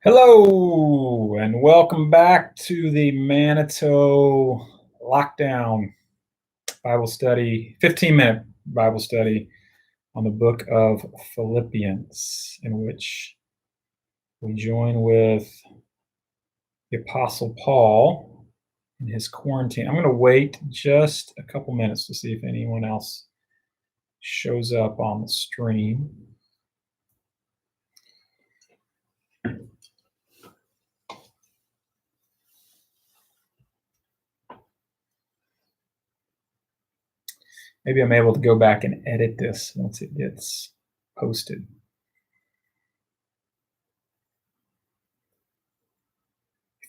Hello, and welcome back to the Manitou Lockdown Bible Study, 15-minute Bible study on the book of Philippians, in which we join with the Apostle Paul in his quarantine. I'm going to wait just a couple minutes to see if anyone else shows up on the stream. Maybe I'm able to go back and edit this once it gets posted.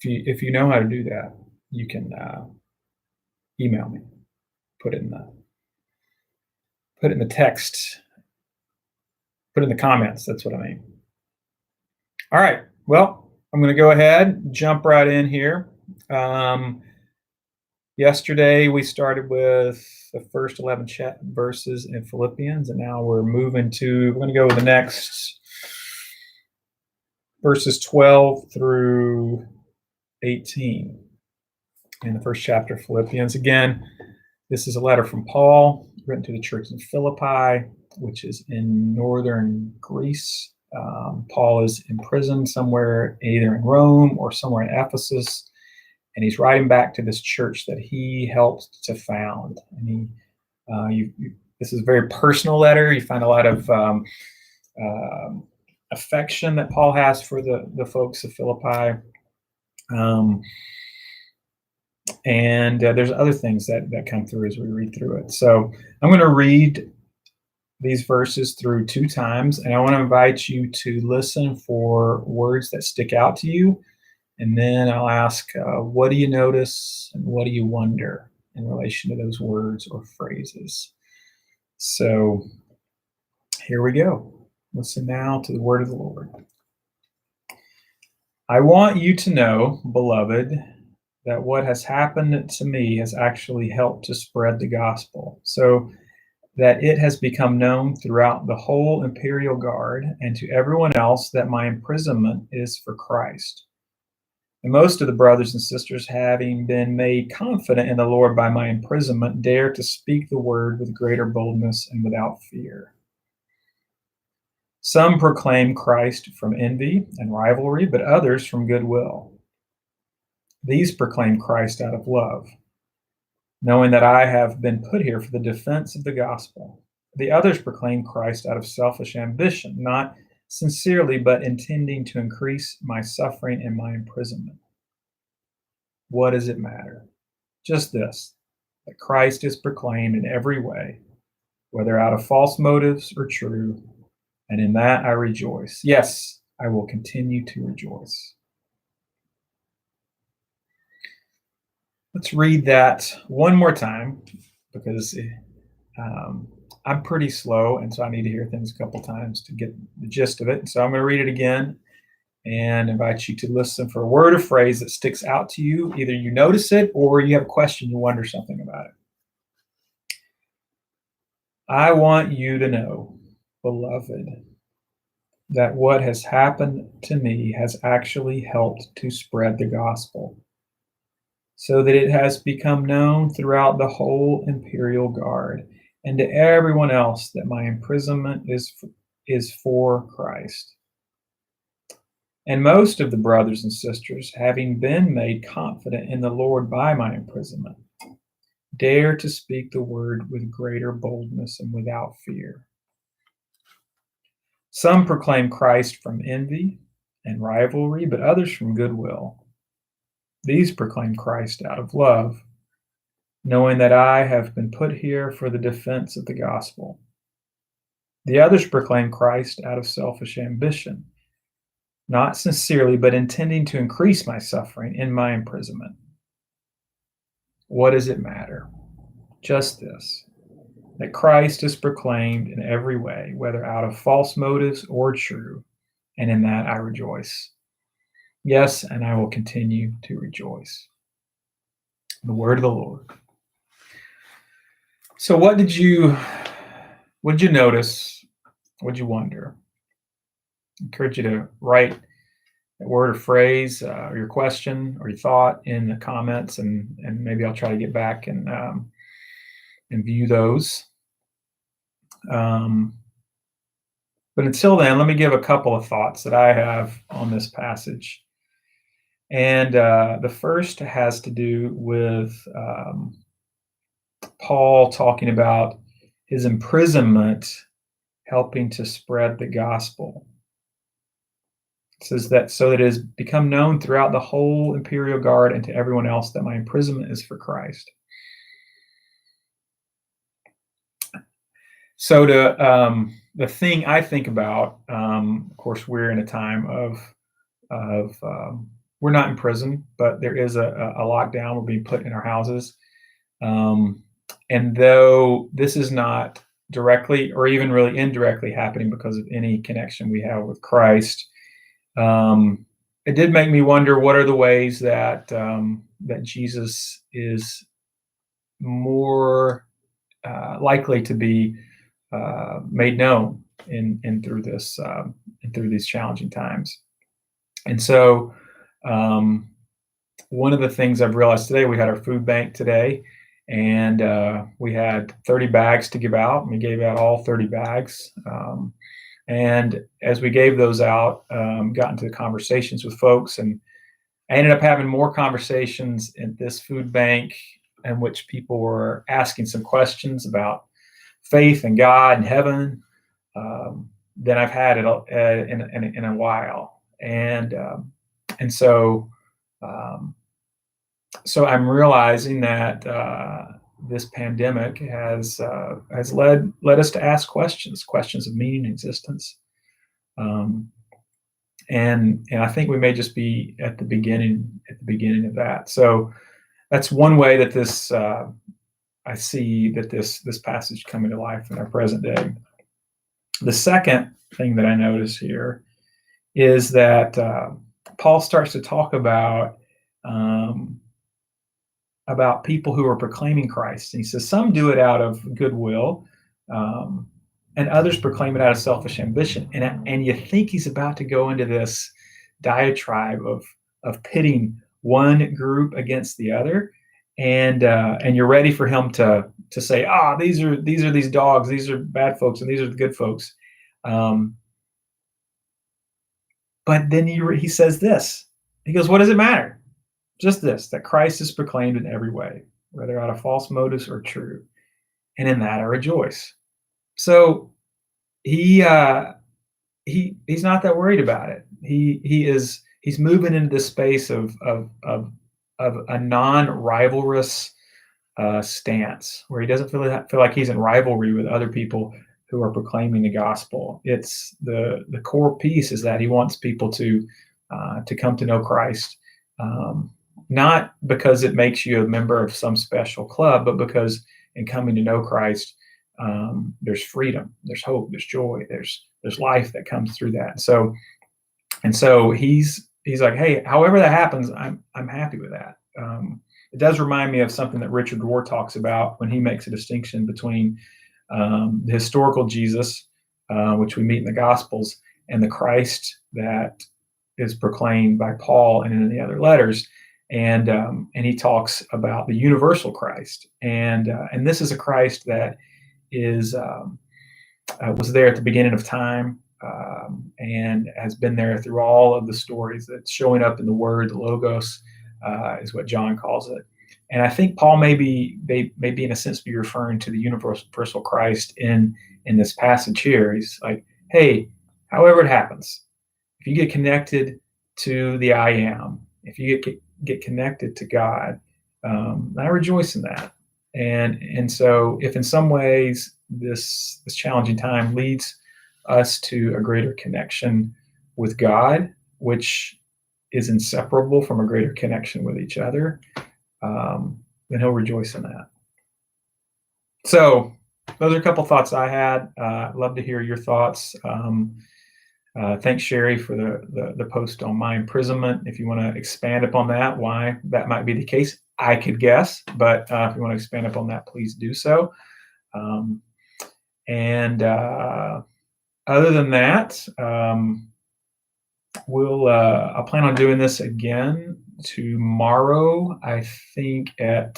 If you know how to do that, you can email me. Put it in the text. Put it in the comments. That's what I mean. All right. Well, I'm going to go ahead, jump right in here. Yesterday we started with the first 11 verses in Philippians, and now we're going to go with the next verses 12 through 18 in the first chapter of Philippians. Again, this is a letter from Paul written to the church in Philippi, which is in northern Greece. Paul is imprisoned somewhere, either in Rome or somewhere in Ephesus, and he's writing back to this church that he helped to found. And this is a very personal letter. You find a lot of affection that Paul has for the folks of Philippi. And there's other things that come through as we read through it. So I'm going to read these verses through 2 times, and I want to invite you to listen for words that stick out to you. And then I'll ask, what do you notice and what do you wonder in relation to those words or phrases? So here we go. Listen now to the word of the Lord. I want you to know, beloved, that what has happened to me has actually helped to spread the gospel, so that it has become known throughout the whole imperial guard and to everyone else that my imprisonment is for Christ. And most of the brothers and sisters, having been made confident in the Lord by my imprisonment, dare to speak the word with greater boldness and without fear. Some proclaim Christ from envy and rivalry, but others from goodwill. These proclaim Christ out of love, knowing that I have been put here for the defense of the gospel. The others proclaim Christ out of selfish ambition, not sincerely, but intending to increase my suffering and my imprisonment. What does it matter? Just this, that Christ is proclaimed in every way, whether out of false motives or true, and in that I rejoice. Yes, I will continue to rejoice. Let's read that one more time, because I'm pretty slow, and so I need to hear things a couple times to get the gist of it. So I'm going to read it again and invite you to listen for a word or phrase that sticks out to you. Either you notice it or you have a question, you wonder something about it. I want you to know, beloved, that what has happened to me has actually helped to spread the gospel, so that it has become known throughout the whole imperial guard and to everyone else that my imprisonment is for Christ. And most of the brothers and sisters, having been made confident in the Lord by my imprisonment, dare to speak the word with greater boldness and without fear. Some proclaim Christ from envy and rivalry, but others from goodwill. These proclaim Christ out of love, knowing that I have been put here for the defense of the gospel. The others proclaim Christ out of selfish ambition, not sincerely, but intending to increase my suffering in my imprisonment. What does it matter? Just this, that Christ is proclaimed in every way, whether out of false motives or true, and in that I rejoice. Yes, and I will continue to rejoice. The word of the Lord. So what did you notice? What did you wonder? I encourage you to write word or phrase, or your question or your thought in the comments, and maybe I'll try to get back and view those. But until then, let me give a couple of thoughts that I have on this passage. And the first has to do with Paul talking about his imprisonment helping to spread the gospel. It says that so that it has become known throughout the whole imperial guard and to everyone else that my imprisonment is for Christ. So the thing I think about, of course, we're in a time of we're not in prison, but there is a lockdown. We're being put in our houses. And though this is not directly or even really indirectly happening because of any connection we have with Christ, it did make me wonder, what are the ways that that Jesus is more likely to be made known in through this and through these challenging times. And so one of the things I've realized today, we had our food bank today, and we had 30 bags to give out, and we gave out all 30 bags. And as we gave those out, got into conversations with folks, and I ended up having more conversations at this food bank in which people were asking some questions about faith and God and heaven than I've had in a while. And so I'm realizing that this pandemic has led us to ask questions of meaning and existence. And I think we may just be at the beginning of that. So that's one way that this I see that this passage coming to life in our present day. The second thing that I notice here is that Paul starts to talk about people who are proclaiming Christ. And he says some do it out of goodwill, and others proclaim it out of selfish ambition. And you think he's about to go into this diatribe of pitting one group against the other, and you're ready for him to say, these are these dogs, these are bad folks, and these are the good folks. But then he says this. He goes, what does it matter? Just this, that Christ is proclaimed in every way, whether out of false motives or true. And in that I rejoice. So he's not that worried about it. He's moving into this space of a non-rivalrous stance, where he doesn't feel like he's in rivalry with other people who are proclaiming the gospel. It's the core piece is that he wants people to come to know Christ, not because it makes you a member of some special club, but because in coming to know Christ, there's freedom, there's hope, there's joy, there's life that comes through that. And so he's like, hey, however that happens, I'm happy with that. It does remind me of something that Richard Rohr talks about when he makes a distinction between the historical Jesus, which we meet in the Gospels, and the Christ that is proclaimed by Paul and in the other letters. And he talks about the universal Christ, and this is a Christ that is was there at the beginning of time, and has been there through all of the stories that's showing up in the Word. The Logos is what John calls it. And I think Paul may be in a sense be referring to the universal Christ in this passage here. He's like, hey, however it happens, if you get connected to the I Am, if you get connected to God, I rejoice in that. And so if in some ways this challenging time leads us to a greater connection with God, which is inseparable from a greater connection with each other, then he'll rejoice in that. So those are a couple thoughts I had. I'd love to hear your thoughts. Thanks, Sherry, for the post on my imprisonment. If you want to expand upon that, why that might be the case, I could guess. But if you want to expand upon that, please do so. And other than that, I plan on doing this again tomorrow, I think at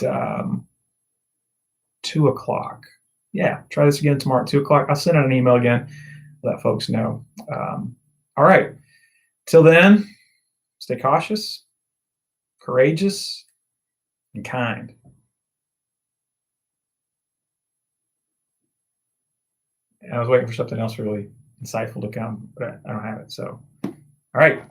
2 o'clock. Yeah, try this again tomorrow at 2 o'clock. I'll send out an email again, let folks know. All right. Till then, stay cautious, courageous, and kind. And I was waiting for something else really insightful to come, but I don't have it. So, all right.